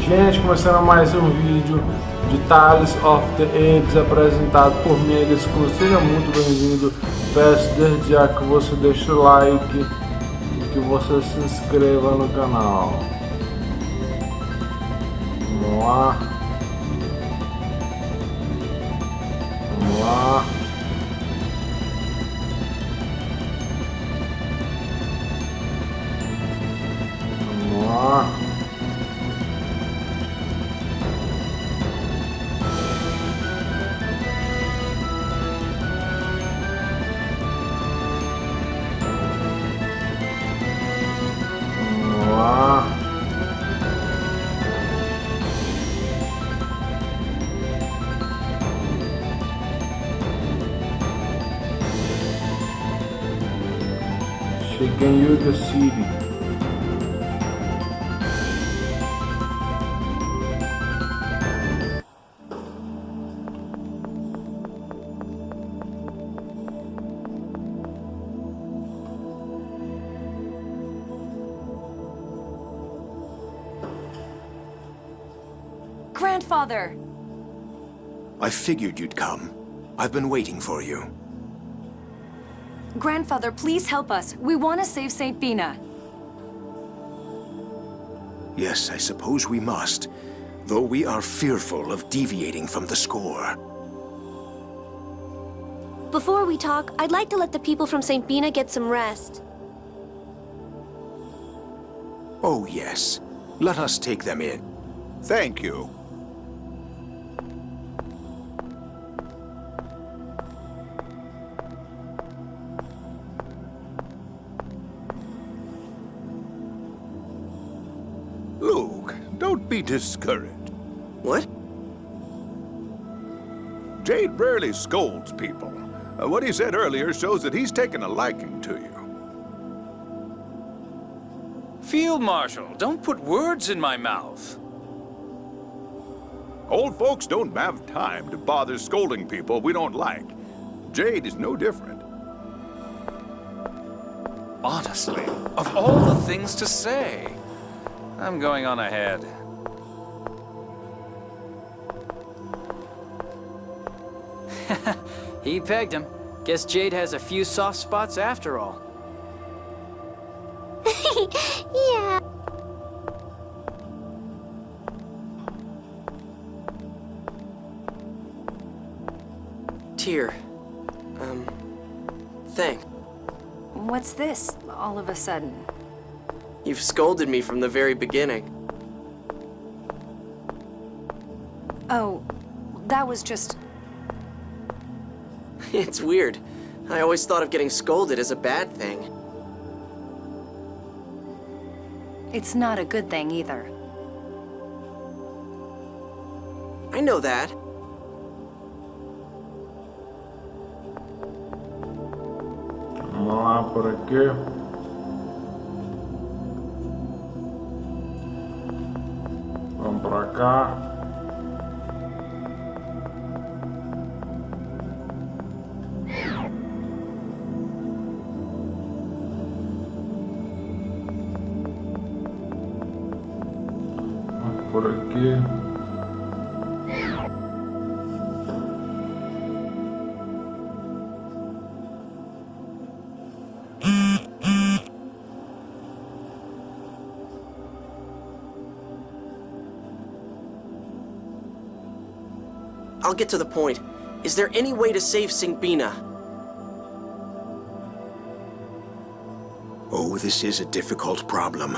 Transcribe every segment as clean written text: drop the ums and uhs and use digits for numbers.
Gente, começando mais um vídeo de Tales of the Apes apresentado por mim, Elias Cunha. Seja muito bem-vindo. Peço desde já que você deixe o like e que você se inscreva no canal. Vamos lá. Vamos lá. Vamos lá. Cheguei em Yulia City. Grandfather! I figured you'd come. I've been waiting for you. Grandfather, please help us. We want to save Saint Bina. Yes, I suppose we must, though we are fearful of deviating from the score. Before we talk, I'd like to let the people from St. Bina get some rest. Oh, yes. Let us take them in. Thank you. Luke, don't be discouraged. What? Jade rarely scolds people. What he said earlier shows that he's taken a liking to you. Field Marshal, don't put words in my mouth. Old folks don't have time to bother scolding people we don't like. Jade is no different. Honestly, of all the things to say, I'm going on ahead. He pegged him. Guess Jade has a few soft spots after all. Yeah. Tear. Thanks. What's this, all of a sudden? You've scolded me from the very beginning. Oh, that was just... It's weird. I always thought of getting scolded as a bad thing. It's not a good thing either. I know that. Vamos lá por aqui. Vamos pra cá. Vamos por aqui. I'll get to the point. Is there any way to save St. Bina? Oh, this is a difficult problem.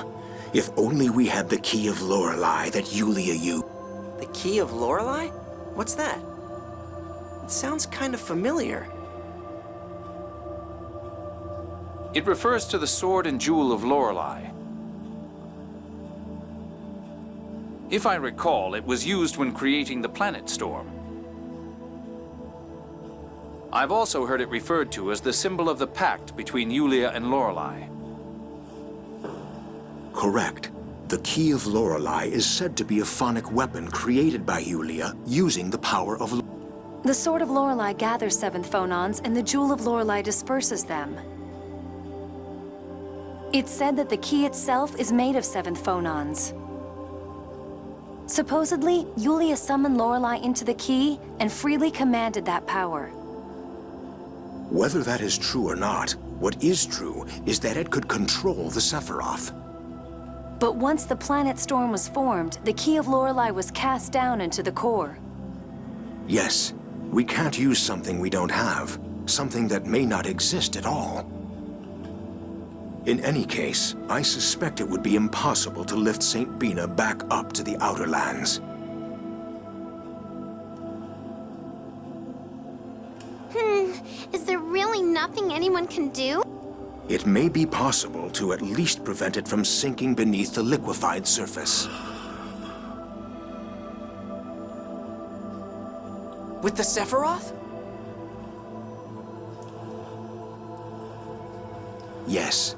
If only we had the key of Lorelei that Yulia used. The Key of Lorelei? What's that? It sounds kind of familiar. It refers to the sword and jewel of Lorelei. If I recall, it was used when creating the planet storm. I've also heard it referred to as the symbol of the pact between Yulia and Lorelei. Correct. The key of Lorelei is said to be a phonic weapon created by Yulia using the power of... The Sword of Lorelei gathers seventh phonons, and the Jewel of Lorelei disperses them. It's said that the key itself is made of seventh phonons. Supposedly, Yulia summoned Lorelei into the key and freely commanded that power. Whether that is true or not, what is true is that it could control the Sephiroth. But once the planet storm was formed, the key of Lorelei was cast down into the core. Yes, we can't use something we don't have, something that may not exist at all. In any case, I suspect it would be impossible to lift St. Bina back up to the Outer Lands. Is there really nothing anyone can do? It may be possible to at least prevent it from sinking beneath the liquefied surface. With the Sephiroth? Yes,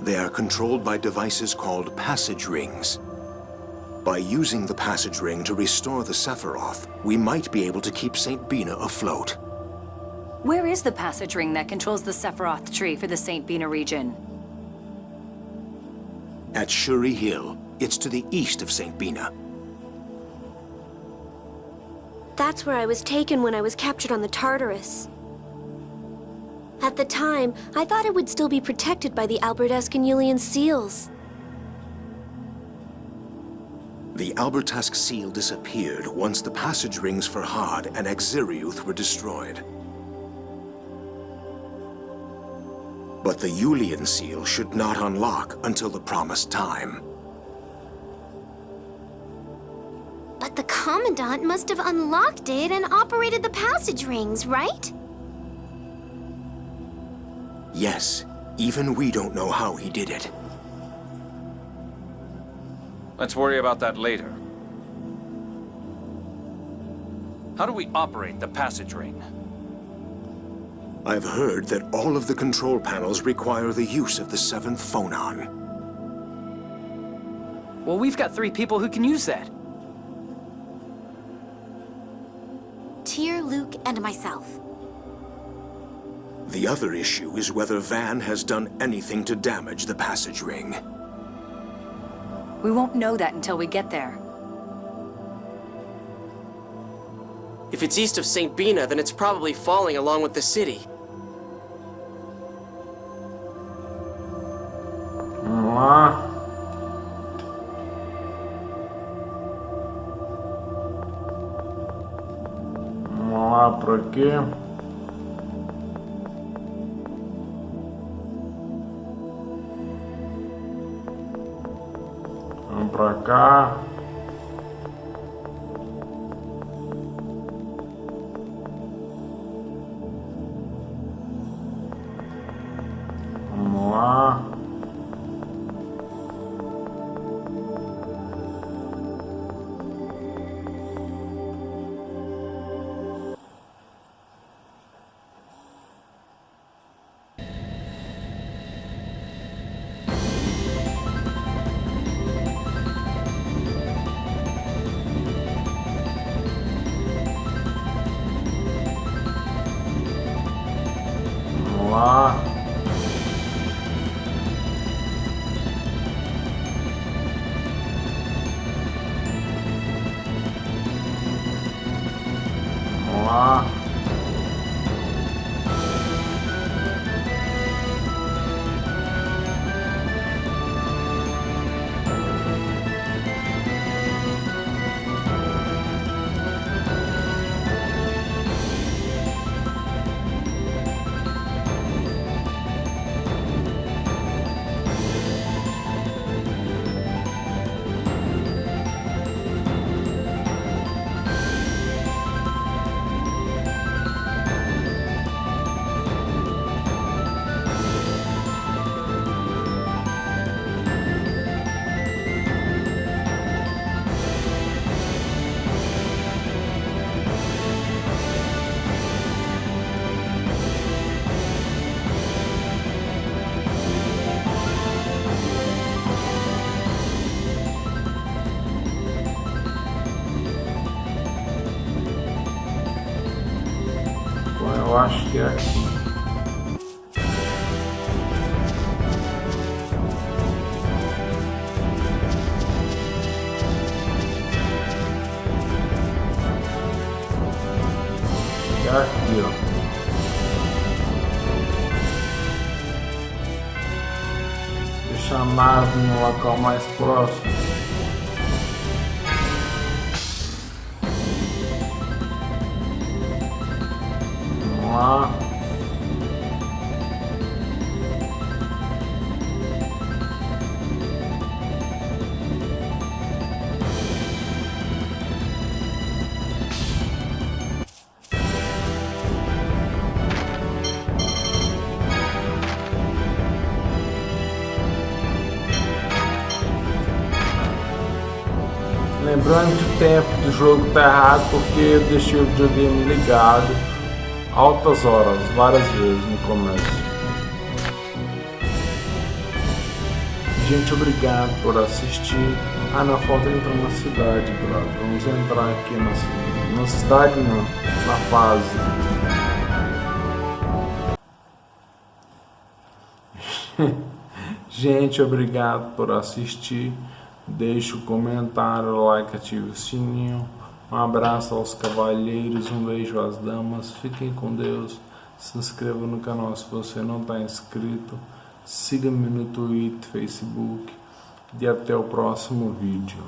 they are controlled by devices called passage rings. By using the passage ring to restore the Sephiroth, we might be able to keep St. Bina afloat. Where is the passage ring that controls the Sephiroth tree for the St. Bina region? At Shuri Hill, it's to the east of St. Bina. That's where I was taken when I was captured on the Tartarus. At the time, I thought it would still be protected by the Albertesque and Julian seals. The Albertesque seal disappeared once the passage rings for Hod and Exiriuth were destroyed. But the Julian seal should not unlock until the promised time. But the Commandant must have unlocked it and operated the passage rings, right? Yes, even we don't know how he did it. Let's worry about that later. How do we operate the passage ring? I've heard that all of the control panels require the use of the 7th phonon. Well, we've got 3 people who can use that. Tyr, Luke, and myself. The other issue is whether Van has done anything to damage the passage ring. We won't know that until we get there. If it's east of St. Bina, then it's probably falling along with the city. Vamos lá. Vamos lá por aqui. Vamos pra cá. Vamos lá. Vamos lá. Vamos lá. Eu acho que é aqui. ali, ó. Deixa a nave no local mais próximo. Vamos lá. Lembrando que o tempo do jogo tá errado porque eu deixei o videogame ligado altas horas, várias vezes no começo. Gente, obrigado por assistir. Ah, não, falta entrar na cidade, brother. Vamos entrar aqui na cidade não, na fase. Gente, obrigado por assistir. Deixe o comentário, like, ative o sininho. Um abraço aos cavalheiros, um beijo às damas. Fiquem com Deus. Se inscreva no canal se você não está inscrito. Siga-me no Twitter, Facebook. E até o próximo vídeo.